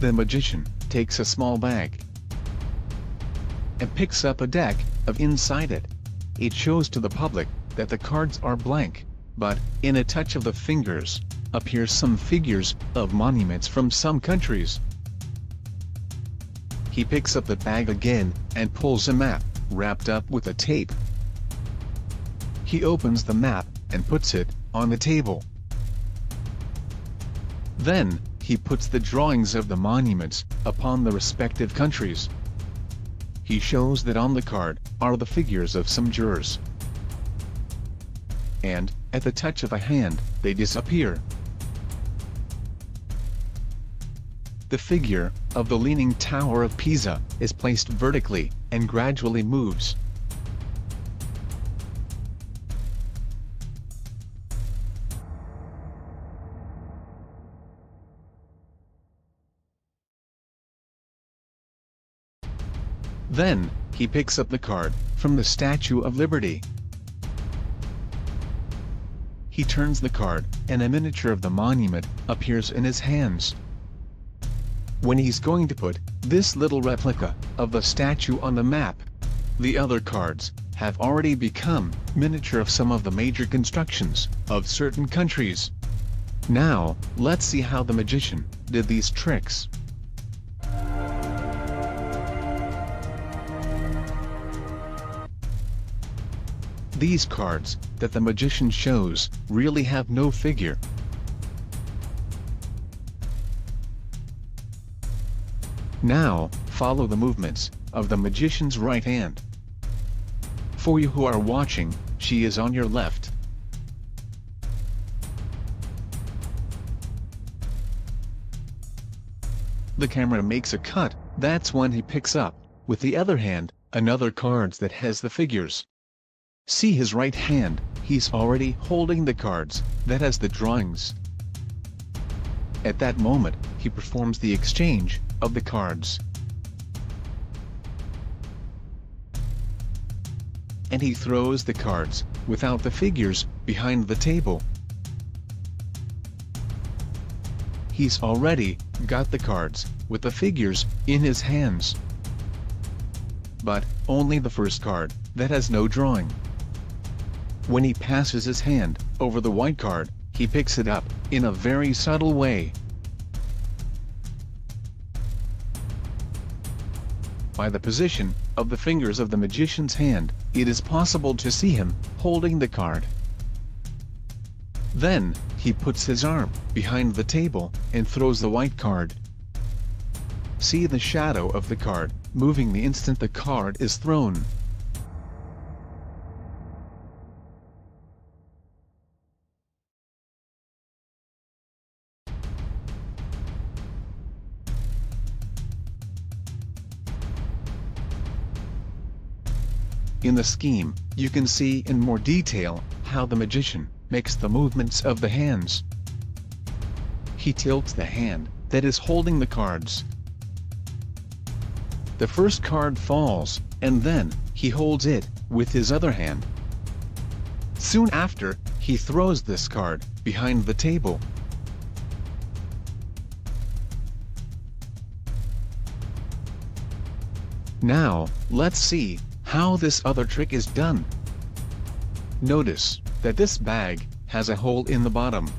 the magician takes a small bag and picks up a deck of inside it. It shows to the public that the cards are blank, but, in a touch of the fingers, appears some figures of monuments from some countries. He picks up the bag again, and pulls a map, wrapped up with a tape. He opens the map, and puts it on the table. Then, he puts the drawings of the monuments upon the respective countries. He shows that on the card are the figures of some jurors. And, at the touch of a hand, they disappear. The figure of the Leaning Tower of Pisa is placed vertically and gradually moves. Then, he picks up the card from the Statue of Liberty. He turns the card, and a miniature of the monument appears in his hands. When he's going to put this little replica of the statue on the map, the other cards have already become miniature of some of the major constructions of certain countries. Now, let's see how the magician did these tricks. These cards that the magician shows really have no figure. Now, follow the movements of the magician's right hand. For you who are watching, she is on your left. The camera makes a cut, that's when he picks up, with the other hand, another card that has the figures. See his right hand, he's already holding the cards that has the drawings. At that moment, he performs the exchange of the cards. And he throws the cards, without the figures, behind the table. He's already got the cards, with the figures, in his hands. But, only the first card, that has no drawing. When he passes his hand over the white card, he picks it up in a very subtle way. By the position of the fingers of the magician's hand, it is possible to see him holding the card. Then, he puts his arm behind the table and throws the white card. See the shadow of the card moving the instant the card is thrown. In the scheme, you can see in more detail how the magician makes the movements of the hands. He tilts the hand that is holding the cards. The first card falls, and then he holds it with his other hand. Soon after, he throws this card behind the table. Now, let's see how this other trick is done. Notice that this bag has a hole in the bottom.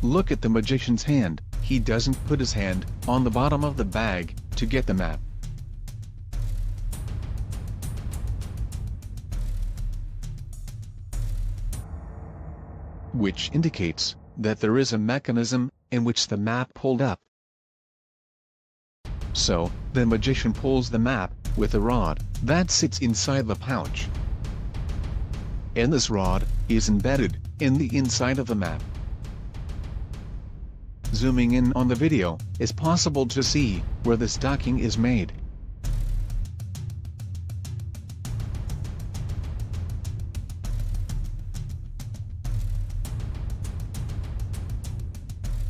Look at the magician's hand, he doesn't put his hand on the bottom of the bag to get the map. Which indicates that there is a mechanism in which the map pulled up. So, the magician pulls the map with a rod that sits inside the pouch. And this rod is embedded in the inside of the map. Zooming in on the video, it's possible to see where the stocking is made.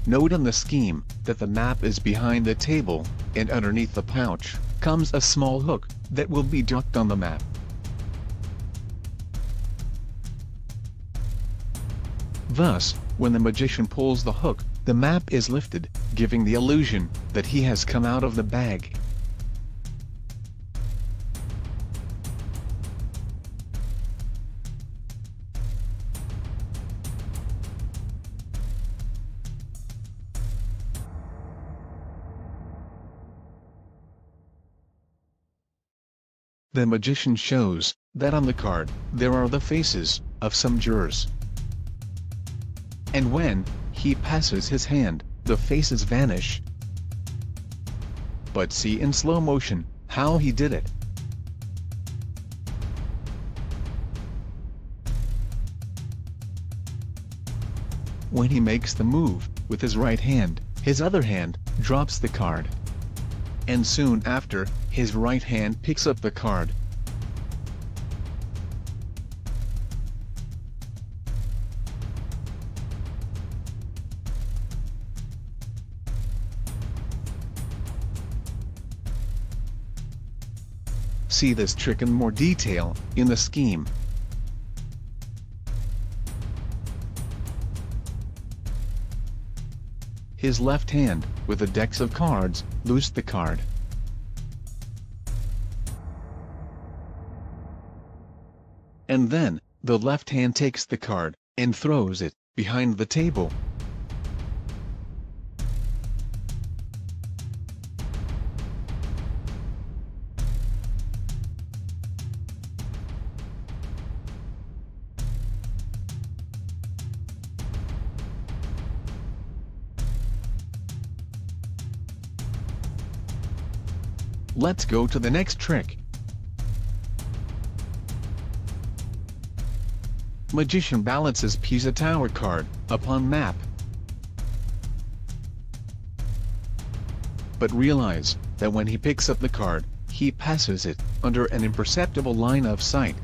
Note in the scheme that the map is behind the table, and underneath the pouch comes a small hook that will be docked on the map. Thus, when the magician pulls the hook, the map is lifted, giving the illusion that he has come out of the bag. The magician shows that on the card, there are the faces of some jurors. And when he passes his hand, the faces vanish. But see in slow motion how he did it. When he makes the move with his right hand, his other hand drops the card. And soon after, his right hand picks up the card. See this trick in more detail in the scheme. His left hand, with a deck of cards, loosed the card. And then, the left hand takes the card, and throws it behind the table. Let's go to the next trick. Magician balances Pisa Tower card upon map. But realize that when he picks up the card, he passes it under an imperceptible line of sight.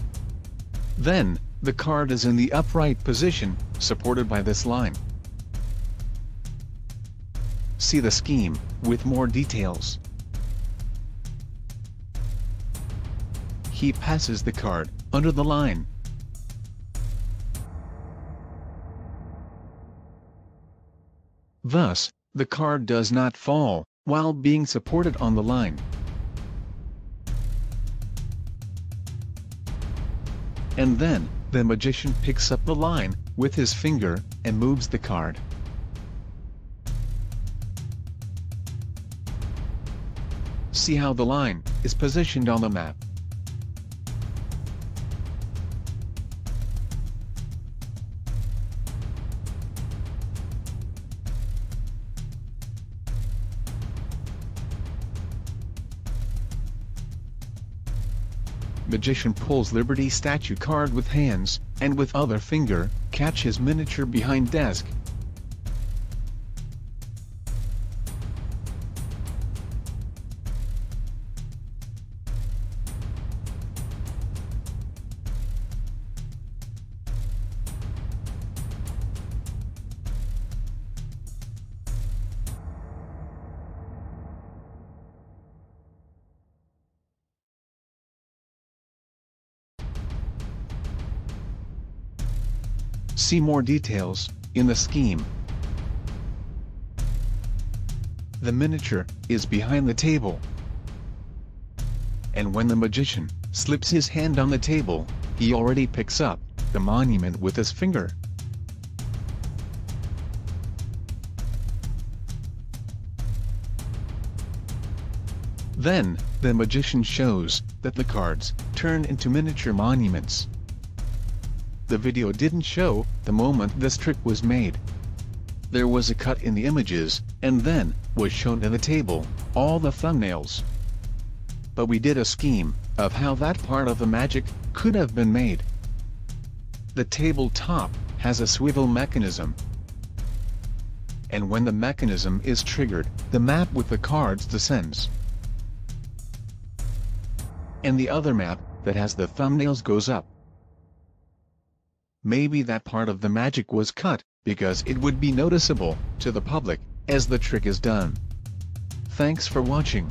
Then, the card is in the upright position, supported by this line. See the scheme with more details. He passes the card under the line. Thus, the card does not fall while being supported on the line. And then, the magician picks up the line with his finger and moves the card. See how the line is positioned on the map. Magician pulls Liberty statue card with hands, and with other finger, catch his miniature behind desk. See more details in the scheme. The miniature is behind the table. And when the magician slips his hand on the table, he already picks up the monument with his finger. Then, the magician shows that the cards turn into miniature monuments. The video didn't show the moment this trick was made. There was a cut in the images, and then was shown in the table, all the thumbnails. But we did a scheme of how that part of the magic could have been made. The tabletop has a swivel mechanism. And when the mechanism is triggered, the map with the cards descends. And the other map, that has the thumbnails, goes up. Maybe that part of the magic was cut, because it would be noticeable to the public as the trick is done. Thanks for watching.